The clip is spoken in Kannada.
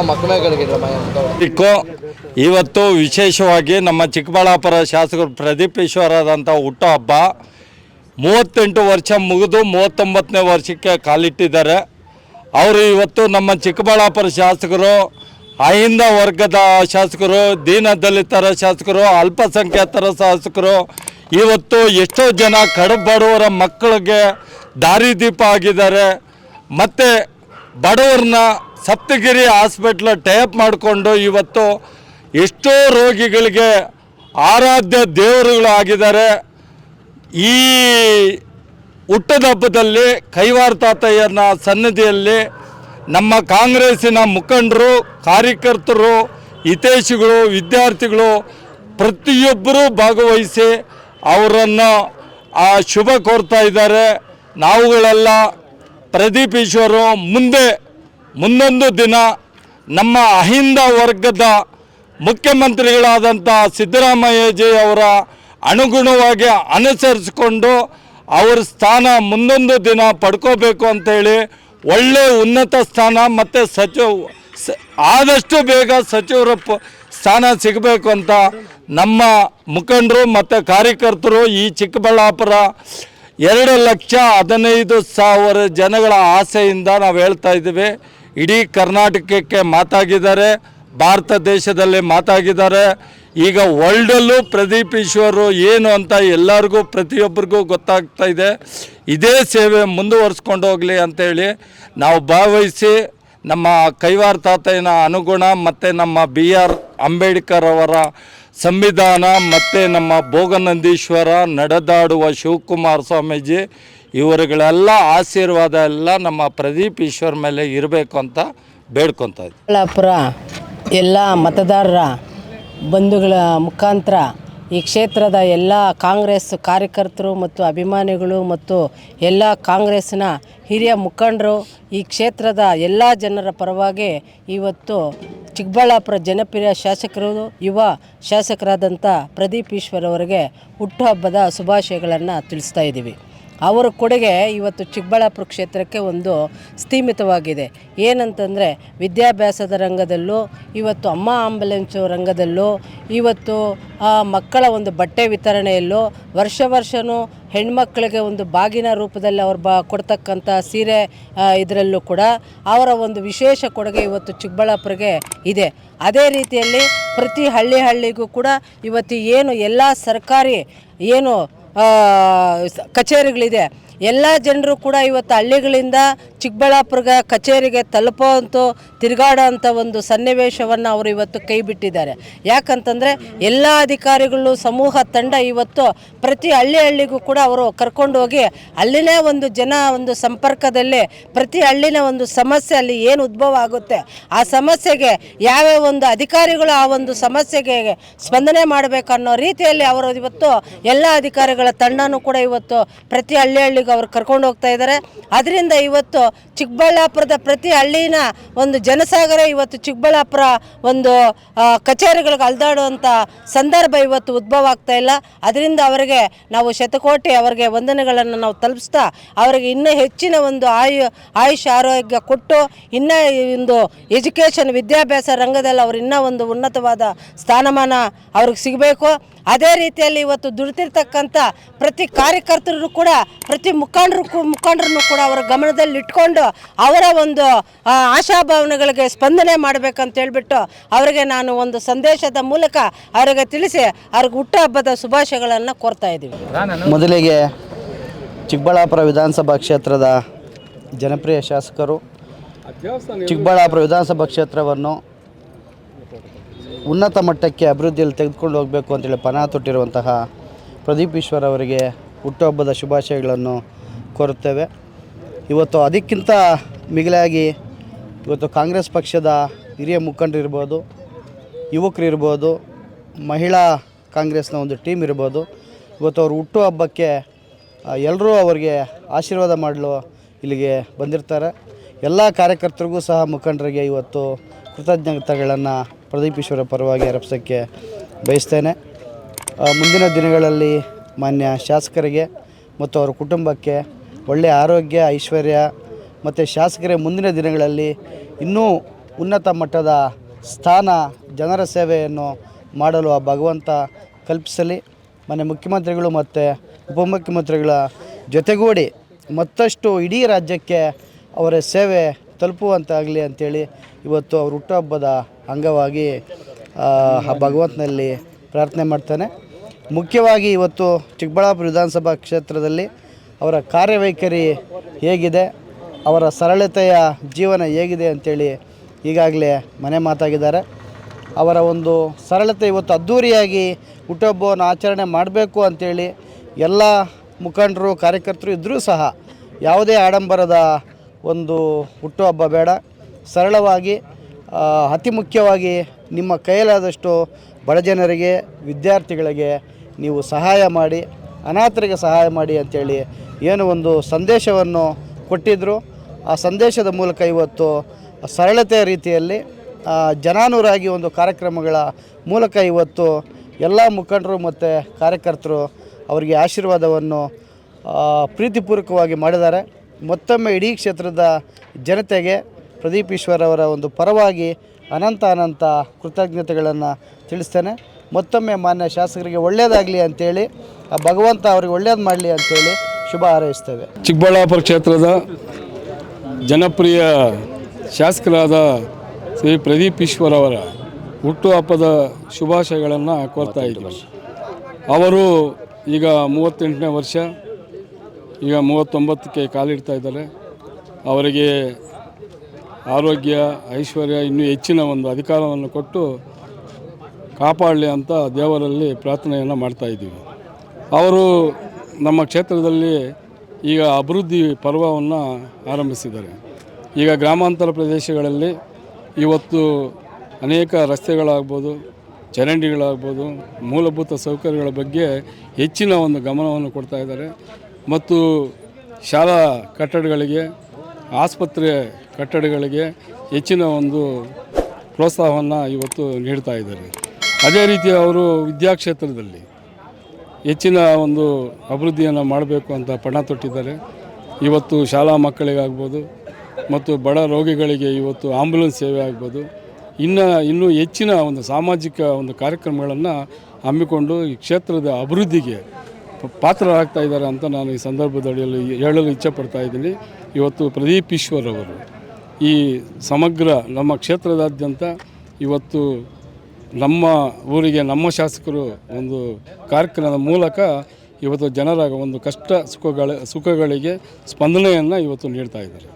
ಮಕ್ಕಳುಗಳಿಗೆ ಇವತ್ತು ವಿಶೇಷವಾಗಿ ನಮ್ಮ ಚಿಕ್ಕಬಳ್ಳಾಪುರ ಶಾಸಕರು ಪ್ರದೀಪ್ ಈಶ್ವರದಂಥ ಹುಟ್ಟುಹಬ್ಬ 38 ವರ್ಷ ಮುಗಿದು 39ನೇ ವರ್ಷಕ್ಕೆ ಕಾಲಿಟ್ಟಿದ್ದಾರೆ. ಅವರು ಇವತ್ತು ನಮ್ಮ ಚಿಕ್ಕಬಳ್ಳಾಪುರ ಶಾಸಕರು, ಅಹಿಂದ ವರ್ಗದ ಶಾಸಕರು, ದೀನ ದಲಿತರ ಶಾಸಕರು, ಅಲ್ಪಸಂಖ್ಯಾತರ ಶಾಸಕರು, ಇವತ್ತು ಎಷ್ಟೋ ಜನ ಕಡುಬಡವರ ಮಕ್ಕಳಿಗೆ ದಾರಿದೀಪ ಆಗಿದ್ದಾರೆ. ಮತ್ತು ಬಡವ್ರನ್ನ ಸಪ್ತಗಿರಿ ಹಾಸ್ಪಿಟ್ಲ್ ಟೈಪ್ ಮಾಡಿಕೊಂಡು ಇವತ್ತು ಎಷ್ಟೋ ರೋಗಿಗಳಿಗೆ ಆರಾಧ್ಯ ದೇವರುಗಳು ಆಗಿದ್ದಾರೆ. ಈ ಹುಟ್ಟದ ಹಬ್ಬದಲ್ಲಿ ಕೈವಾರ ತಾತಯ್ಯನ ಸನ್ನಿಧಿಯಲ್ಲಿ ನಮ್ಮ ಕಾಂಗ್ರೆಸ್ಸಿನ ಮುಖಂಡರು, ಕಾರ್ಯಕರ್ತರು, ಹಿತೈಷಿಗಳು, ವಿದ್ಯಾರ್ಥಿಗಳು ಪ್ರತಿಯೊಬ್ಬರೂ ಭಾಗವಹಿಸಿ ಅವರನ್ನು ಶುಭ ಕೋರ್ತಾ ಇದ್ದಾರೆ. ನಾವುಗಳೆಲ್ಲ ಪ್ರದೀಪ್ ಈಶ್ವರು ಮುಂದೊಂದು ದಿನ ನಮ್ಮ ಅಹಿಂದ ವರ್ಗದ ಮುಖ್ಯಮಂತ್ರಿಗಳಾದಂಥ ಸಿದ್ದರಾಮಯ್ಯಜಿ ಅವರ ಅನುಗುಣವಾಗಿ ಅನುಸರಿಸಿಕೊಂಡು ಅವ್ರ ಸ್ಥಾನ ಮುಂದೊಂದು ದಿನ ಪಡ್ಕೋಬೇಕು ಅಂತೇಳಿ ಒಳ್ಳೆ ಉನ್ನತ ಸ್ಥಾನ ಮತ್ತು ಆದಷ್ಟು ಬೇಗ ಸಚಿವರ ಸ್ಥಾನ ಸಿಗಬೇಕು ಅಂತ ನಮ್ಮ ಮುಖಂಡರು ಮತ್ತು ಕಾರ್ಯಕರ್ತರು ಈ ಚಿಕ್ಕಬಳ್ಳಾಪುರ 2,15,000 ಜನಗಳ ಆಸೆಯಿಂದ ನಾವು ಹೇಳ್ತಾ ಇದ್ದೀವಿ. ಇಡೀ ಕರ್ನಾಟಕಕ್ಕೆ ಮಾತಾಗಿದ್ದಾರೆ, ಭಾರತ ದೇಶದಲ್ಲಿ ಮಾತಾಗಿದ್ದಾರೆ. ಈಗ ವರ್ಲ್ಡಲ್ಲೂ ಪ್ರದೀಪ್ ಈಶ್ವರು ಏನು ಅಂತ ಎಲ್ಲರಿಗೂ ಪ್ರತಿಯೊಬ್ಬರಿಗೂ ಗೊತ್ತಾಗ್ತಾ ಇದೆ. ಇದೇ ಸೇವೆ ಮುಂದುವರಿಸ್ಕೊಂಡು ಹೋಗಲಿ ಅಂತೇಳಿ ನಾವು ಭಾಗವಹಿಸಿ ನಮ್ಮ ಕೈವಾರ ತಾತಯ್ಯನ ಅನುಗುಣ ಮತ್ತು ನಮ್ಮ BR ಅಂಬೇಡ್ಕರ್ ಅವರ ಸಂವಿಧಾನ ಮತ್ತು ನಮ್ಮ ಭೋಗನಂದೀಶ್ವರ, ನಡೆದಾಡುವ ಶಿವಕುಮಾರ ಸ್ವಾಮೀಜಿ ಇವರುಗಳೆಲ್ಲ ಆಶೀರ್ವಾದ ಎಲ್ಲ ನಮ್ಮ ಪ್ರದೀಪ್ ಈಶ್ವರ್ ಮೇಲೆ ಇರಬೇಕು ಅಂತ ಬೇಡ್ಕೊತಾ ಇದ್ದೀವಿ. ಚಿಕ್ಕಬಳ್ಳಾಪುರ ಎಲ್ಲ ಮತದಾರರ ಬಂಧುಗಳ ಮುಖಾಂತರ ಈ ಕ್ಷೇತ್ರದ ಎಲ್ಲ ಕಾಂಗ್ರೆಸ್ ಕಾರ್ಯಕರ್ತರು ಮತ್ತು ಅಭಿಮಾನಿಗಳು ಮತ್ತು ಎಲ್ಲ ಕಾಂಗ್ರೆಸ್ಸಿನ ಹಿರಿಯ ಮುಖಂಡರು ಈ ಕ್ಷೇತ್ರದ ಎಲ್ಲ ಜನರ ಪರವಾಗಿ ಇವತ್ತು ಚಿಕ್ಕಬಳ್ಳಾಪುರ ಜನಪ್ರಿಯ ಶಾಸಕರು, ಯುವ ಶಾಸಕರಾದಂಥ ಪ್ರದೀಪ್ ಈಶ್ವರ್ ಅವರಿಗೆ ಹುಟ್ಟುಹಬ್ಬದ ಶುಭಾಶಯಗಳನ್ನು ತಿಳಿಸ್ತಾ ಇದ್ದೀವಿ. ಅವರ ಕೊಡುಗೆ ಇವತ್ತು ಚಿಕ್ಕಬಳ್ಳಾಪುರ ಕ್ಷೇತ್ರಕ್ಕೆ ಒಂದು ಸ್ಥೀಮಿತವಾಗಿದೆ. ಏನಂತಂದರೆ ವಿದ್ಯಾಭ್ಯಾಸದ ರಂಗದಲ್ಲೂ, ಇವತ್ತು ಅಮ್ಮ ಆಂಬುಲೆನ್ಸು ರಂಗದಲ್ಲೂ, ಇವತ್ತು ಮಕ್ಕಳ ಒಂದು ಬಟ್ಟೆ ವಿತರಣೆಯಲ್ಲೂ, ವರ್ಷವೂ ಹೆಣ್ಮಕ್ಳಿಗೆ ಒಂದು ಬಾಗಿನ ರೂಪದಲ್ಲಿ ಅವ್ರು ಕೊಡ್ತಕ್ಕಂಥ ಸೀರೆ ಇದರಲ್ಲೂ ಕೂಡ ಅವರ ಒಂದು ವಿಶೇಷ ಕೊಡುಗೆ ಇವತ್ತು ಚಿಕ್ಕಬಳ್ಳಾಪುರಗೆ ಇದೆ. ಅದೇ ರೀತಿಯಲ್ಲಿ ಪ್ರತಿ ಹಳ್ಳಿಗೂ ಕೂಡ ಇವತ್ತು ಏನು ಎಲ್ಲ ಸರ್ಕಾರಿ ಏನು ಕಚೇರಿಗಳಿದೆ, ಎಲ್ಲ ಜನರು ಕೂಡ ಇವತ್ತು ಹಳ್ಳಿಗಳಿಂದ ಚಿಕ್ಕಬಳ್ಳಾಪುರ ಕಚೇರಿಗೆ ತಲುಪೋವಂಥ ತಿರುಗಾಡೋ ಅಂಥ ಒಂದು ಸನ್ನಿವೇಶವನ್ನು ಅವರು ಇವತ್ತು ಕೈ ಬಿಟ್ಟಿದ್ದಾರೆ. ಯಾಕಂತಂದರೆ ಎಲ್ಲ ಅಧಿಕಾರಿಗಳು ಸಮೂಹ ತಂಡ ಇವತ್ತು ಪ್ರತಿ ಹಳ್ಳಿಗೂ ಕೂಡ ಅವರು ಕರ್ಕೊಂಡು ಹೋಗಿ ಅಲ್ಲಿನೇ ಒಂದು ಒಂದು ಸಂಪರ್ಕದಲ್ಲಿ ಪ್ರತಿ ಹಳ್ಳಿನ ಒಂದು ಸಮಸ್ಯೆ ಅಲ್ಲಿ ಏನು ಉದ್ಭವ ಆಗುತ್ತೆ ಆ ಸಮಸ್ಯೆಗೆ ಯಾವ್ಯಾವ ಒಂದು ಅಧಿಕಾರಿಗಳು ಆ ಒಂದು ಸಮಸ್ಯೆಗೆ ಸ್ಪಂದನೆ ಮಾಡಬೇಕು ಅನ್ನೋ ರೀತಿಯಲ್ಲಿ ಅವರು ಇವತ್ತು ಎಲ್ಲ ಅಧಿಕಾರಿಗಳ ತಂಡನೂ ಕೂಡ ಇವತ್ತು ಪ್ರತಿ ಹಳ್ಳಿಗೂ ಅವರು ಕರ್ಕೊಂಡು ಹೋಗ್ತಾ ಇದ್ದಾರೆ. ಅದರಿಂದ ಇವತ್ತು ಚಿಕ್ಕಬಳ್ಳಾಪುರದ ಪ್ರತಿ ಹಳ್ಳಿನ ಒಂದು ಜನಸಾಗರ ಇವತ್ತು ಚಿಕ್ಕಬಳ್ಳಾಪುರ ಒಂದು ಕಚೇರಿಗಳಿಗೆ ಅಲ್ದಾಡುವಂಥ ಸಂದರ್ಭ ಇವತ್ತು ಉದ್ಭವ ಆಗ್ತಾ ಇಲ್ಲ. ಅದರಿಂದ ಅವರಿಗೆ ನಾವು ಶತಕೋಟಿ ಅವರಿಗೆ ವಂದನೆಗಳನ್ನು ನಾವು ತಲುಪಿಸ್ತಾ ಅವರಿಗೆ ಇನ್ನೂ ಹೆಚ್ಚಿನ ಒಂದು ಆಯುಷ್ ಆರೋಗ್ಯ ಕೊಟ್ಟು ಇನ್ನೂ ಒಂದು ಎಜುಕೇಷನ್ ವಿದ್ಯಾಭ್ಯಾಸ ರಂಗದಲ್ಲಿ ಅವರು ಇನ್ನೂ ಒಂದು ಉನ್ನತವಾದ ಸ್ಥಾನಮಾನ ಅವ್ರಿಗೆ ಸಿಗಬೇಕು. ಅದೇ ರೀತಿಯಲ್ಲಿ ಇವತ್ತು ದುಡಿತಿರ್ತಕ್ಕಂಥ ಪ್ರತಿ ಕಾರ್ಯಕರ್ತರು ಕೂಡ ಪ್ರತಿ ಮುಖಂಡರನ್ನು ಕೂಡ ಅವರ ಗಮನದಲ್ಲಿ ಇಟ್ಕೊಂಡು ಅವರ ಒಂದು ಆಶಾಭಾವನೆಗಳಿಗೆ ಸ್ಪಂದನೆ ಮಾಡಬೇಕಂತ ಹೇಳ್ಬಿಟ್ಟು ಅವರಿಗೆ ನಾನು ಒಂದು ಸಂದೇಶದ ಮೂಲಕ ಅವರಿಗೆ ತಿಳಿಸಿ ಅವ್ರಿಗೆ ಹುಟ್ಟುಹಬ್ಬದ ಶುಭಾಶಯಗಳನ್ನು ಕೋರ್ತಾ ಇದ್ದೀವಿ. ಮೊದಲಿಗೆ ಚಿಕ್ಕಬಳ್ಳಾಪುರ ವಿಧಾನಸಭಾ ಕ್ಷೇತ್ರದ ಜನಪ್ರಿಯ ಶಾಸಕರು, ಚಿಕ್ಕಬಳ್ಳಾಪುರ ವಿಧಾನಸಭಾ ಕ್ಷೇತ್ರವನ್ನು ಉನ್ನತ ಮಟ್ಟಕ್ಕೆ ಅಭಿವೃದ್ಧಿಯಲ್ಲಿ ತೆಗೆದುಕೊಂಡು ಹೋಗಬೇಕು ಅಂತೇಳಿ ಪಣ ತೊಟ್ಟಿರುವಂತಹ ಪ್ರದೀಪ್ ಈಶ್ವರ್ ಅವರಿಗೆ ಹುಟ್ಟುಹಬ್ಬದ ಶುಭಾಶಯಗಳನ್ನು ಕೋರುತ್ತೇವೆ. ಇವತ್ತು ಅದಕ್ಕಿಂತ ಮಿಗಿಲಾಗಿ ಇವತ್ತು ಕಾಂಗ್ರೆಸ್ ಪಕ್ಷದ ಹಿರಿಯ ಮುಖಂಡರಿರ್ಬೋದು, ಯುವಕರಿರ್ಬೋದು, ಮಹಿಳಾ ಕಾಂಗ್ರೆಸ್ನ ಒಂದು ಟೀಮ್ ಇರ್ಬೋದು, ಇವತ್ತು ಅವರು ಹುಟ್ಟುಹಬ್ಬಕ್ಕೆ ಎಲ್ಲರೂ ಅವರಿಗೆ ಆಶೀರ್ವಾದ ಮಾಡಲು ಇಲ್ಲಿಗೆ ಬಂದಿರ್ತಾರೆ. ಎಲ್ಲ ಕಾರ್ಯಕರ್ತರಿಗೂ ಸಹ ಮುಖಂಡರಿಗೆ ಇವತ್ತು ಕೃತಜ್ಞತೆಗಳನ್ನು ಪ್ರದೀಪ್ ಈಶ್ವರ ಪರವಾಗಿ ಅರ್ಪಿಸೋಕ್ಕೆ ಬಯಸ್ತೇನೆ. ಮುಂದಿನ ದಿನಗಳಲ್ಲಿ ಮಾನ್ಯ ಶಾಸಕರಿಗೆ ಮತ್ತು ಅವರ ಕುಟುಂಬಕ್ಕೆ ಒಳ್ಳೆಯ ಆರೋಗ್ಯ, ಐಶ್ವರ್ಯ ಮತ್ತು ಶಾಸಕರೇ ಮುಂದಿನ ದಿನಗಳಲ್ಲಿ ಇನ್ನೂ ಉನ್ನತ ಮಟ್ಟದ ಸ್ಥಾನ, ಜನರ ಸೇವೆಯನ್ನು ಮಾಡಲು ಆ ಭಗವಂತ ಕಲ್ಪಿಸಲಿ. ಮನೆ ಮುಖ್ಯಮಂತ್ರಿಗಳು ಮತ್ತು ಉಪಮುಖ್ಯಮಂತ್ರಿಗಳ ಜೊತೆಗೂಡಿ ಮತ್ತಷ್ಟು ಇಡೀ ರಾಜ್ಯಕ್ಕೆ ಅವರ ಸೇವೆ ತಲುಪುವಂತಾಗಲಿ ಅಂಥೇಳಿ ಇವತ್ತು ಅವ್ರ ಹುಟ್ಟುಹಬ್ಬದ ಅಂಗವಾಗಿ ಆ ಭಗವಂತನಲ್ಲಿ ಪ್ರಾರ್ಥನೆ ಮಾಡ್ತಾನೆ. ಮುಖ್ಯವಾಗಿ ಇವತ್ತು ಚಿಕ್ಕಬಳ್ಳಾಪುರ ವಿಧಾನಸಭಾ ಕ್ಷೇತ್ರದಲ್ಲಿ ಅವರ ಕಾರ್ಯವೈಖರಿ ಹೇಗಿದೆ, ಅವರ ಸರಳತೆಯ ಜೀವನ ಹೇಗಿದೆ ಅಂಥೇಳಿ ಈಗಾಗಲೇ ಮನೆ ಮಾತಾಗಿದ್ದಾರೆ. ಅವರ ಒಂದು ಸರಳತೆ ಇವತ್ತು ಅದ್ಧೂರಿಯಾಗಿ ಹುಟ್ಟುಹಬ್ಬವನ್ನು ಆಚರಣೆ ಮಾಡಬೇಕು ಅಂಥೇಳಿ ಎಲ್ಲ ಮುಖಂಡರು, ಕಾರ್ಯಕರ್ತರು ಇದ್ದರೂ ಸಹ ಯಾವುದೇ ಆಡಂಬರದ ಒಂದು ಹುಟ್ಟುಹಬ್ಬ ಬೇಡ, ಸರಳವಾಗಿ ಅತಿ ಮುಖ್ಯವಾಗಿ ನಿಮ್ಮ ಕೈಲಾದಷ್ಟು ಬಡ ಜನರಿಗೆ, ವಿದ್ಯಾರ್ಥಿಗಳಿಗೆ ನೀವು ಸಹಾಯ ಮಾಡಿ, ಅನಾಥರಿಗೆ ಸಹಾಯ ಮಾಡಿ ಅಂಥೇಳಿ ಏನು ಒಂದು ಸಂದೇಶವನ್ನು ಕೊಟ್ಟಿದ್ದರು. ಆ ಸಂದೇಶದ ಮೂಲಕ ಇವತ್ತು ಸರಳತೆಯ ರೀತಿಯಲ್ಲಿ ಜನಾನುರಾಗಿ ಒಂದು ಕಾರ್ಯಕ್ರಮಗಳ ಮೂಲಕ ಇವತ್ತು ಎಲ್ಲ ಮುಖಂಡರು ಮತ್ತು ಕಾರ್ಯಕರ್ತರು ಅವರಿಗೆ ಆಶೀರ್ವಾದವನ್ನು ಪ್ರೀತಿಪೂರ್ವಕವಾಗಿ ಮಾಡಿದ್ದಾರೆ. ಮತ್ತೊಮ್ಮೆ ಇಡೀ ಕ್ಷೇತ್ರದ ಜನತೆಗೆ ಪ್ರದೀಪ್ ಈಶ್ವರ್ ಅವರ ಒಂದು ಪರವಾಗಿ ಅನಂತ ಕೃತಜ್ಞತೆಗಳನ್ನು ತಿಳಿಸ್ತೇನೆ. ಮತ್ತೊಮ್ಮೆ ಮಾನ್ಯ ಶಾಸಕರಿಗೆ ಒಳ್ಳೆಯದಾಗಲಿ ಅಂಥೇಳಿ, ಆ ಭಗವಂತ ಅವರಿಗೆ ಒಳ್ಳೆಯದು ಮಾಡಲಿ ಅಂಥೇಳಿ ಶುಭ ಹಾರೈಸ್ತೇವೆ. ಚಿಕ್ಕಬಳ್ಳಾಪುರ ಕ್ಷೇತ್ರದ ಜನಪ್ರಿಯ ಶಾಸಕರಾದ ಶ್ರೀ ಪ್ರದೀಪ್ ಈಶ್ವರ್ ಅವರ ಹುಟ್ಟುಹಬ್ಬದ ಶುಭಾಶಯಗಳನ್ನು ಕೋರ್ತಾ ಇದ್ದೀವಿ. ಅವರು ಈಗ 38ನೇ ವರ್ಷ, ಈಗ 39ಕ್ಕೆ ಕಾಲಿಡ್ತಾ ಇದ್ದಾರೆ. ಅವರಿಗೆ ಆರೋಗ್ಯ, ಐಶ್ವರ್ಯ, ಇನ್ನೂ ಹೆಚ್ಚಿನ ಒಂದು ಅಧಿಕಾರವನ್ನು ಕೊಟ್ಟು ಕಾಪಾಡಲಿ ಅಂತ ದೇವರಲ್ಲಿ ಪ್ರಾರ್ಥನೆಯನ್ನು ಮಾಡ್ತಾಯಿದ್ದೀವಿ. ಅವರು ನಮ್ಮ ಕ್ಷೇತ್ರದಲ್ಲಿ ಈಗ ಅಭಿವೃದ್ಧಿ ಪರ್ವವನ್ನು ಆರಂಭಿಸಿದ್ದಾರೆ. ಈಗ ಗ್ರಾಮಾಂತರ ಪ್ರದೇಶಗಳಲ್ಲಿ ಇವತ್ತು ಅನೇಕ ರಸ್ತೆಗಳಾಗ್ಬೋದು, ಚರಂಡಿಗಳಾಗ್ಬೋದು, ಮೂಲಭೂತ ಸೌಕರ್ಯಗಳ ಬಗ್ಗೆ ಹೆಚ್ಚಿನ ಒಂದು ಗಮನವನ್ನು ಕೊಡ್ತಾ ಇದ್ದಾರೆ. ಮತ್ತು ಶಾಲಾ ಕಟ್ಟಡಗಳಿಗೆ, ಆಸ್ಪತ್ರೆ ಕಟ್ಟಡಗಳಿಗೆ ಹೆಚ್ಚಿನ ಒಂದು ಪ್ರೋತ್ಸಾಹವನ್ನು ಇವತ್ತು ನೀಡ್ತಾ ಇದ್ದಾರೆ. ಅದೇ ರೀತಿ ಅವರು ವಿದ್ಯಾಕ್ಷೇತ್ರದಲ್ಲಿ ಹೆಚ್ಚಿನ ಒಂದು ಅಭಿವೃದ್ಧಿಯನ್ನು ಮಾಡಬೇಕು ಅಂತ ಪಣ ತೊಟ್ಟಿದ್ದಾರೆ. ಇವತ್ತು ಶಾಲಾ ಮಕ್ಕಳಿಗಾಗ್ಬೋದು ಮತ್ತು ಬಡ ರೋಗಿಗಳಿಗೆ ಇವತ್ತು ಆಂಬ್ಯುಲೆನ್ಸ್ ಸೇವೆ ಆಗ್ಬೋದು, ಇನ್ನೂ ಹೆಚ್ಚಿನ ಒಂದು ಸಾಮಾಜಿಕ ಒಂದು ಕಾರ್ಯಕ್ರಮಗಳನ್ನು ಹಮ್ಮಿಕೊಂಡು ಈ ಕ್ಷೇತ್ರದ ಅಭಿವೃದ್ಧಿಗೆ ಪಾತ್ರರಾಗ್ತಾ ಇದ್ದಾರೆ ಅಂತ ನಾನು ಈ ಸಂದರ್ಭದಲ್ಲಿ ಹೇಳಲು ಇಚ್ಛೆಪಡ್ತಾ ಇದ್ದೀನಿ. ಇವತ್ತು ಪ್ರದೀಪ್ ಈಶ್ವರ್ ಅವರು ಈ ಸಮಗ್ರ ನಮ್ಮ ಕ್ಷೇತ್ರದಾದ್ಯಂತ ಇವತ್ತು ನಮ್ಮ ಊರಿಗೆ ನಮ್ಮ ಶಾಸಕರು ಒಂದು ಕಾರ್ಯಕ್ರಮದ ಮೂಲಕ ಇವತ್ತು ಜನರ ಒಂದು ಕಷ್ಟ ಸುಖಗಳಿಗೆ ಸ್ಪಂದನೆಯನ್ನು ಇವತ್ತು ನೀಡ್ತಾ ಇದ್ದಾರೆ.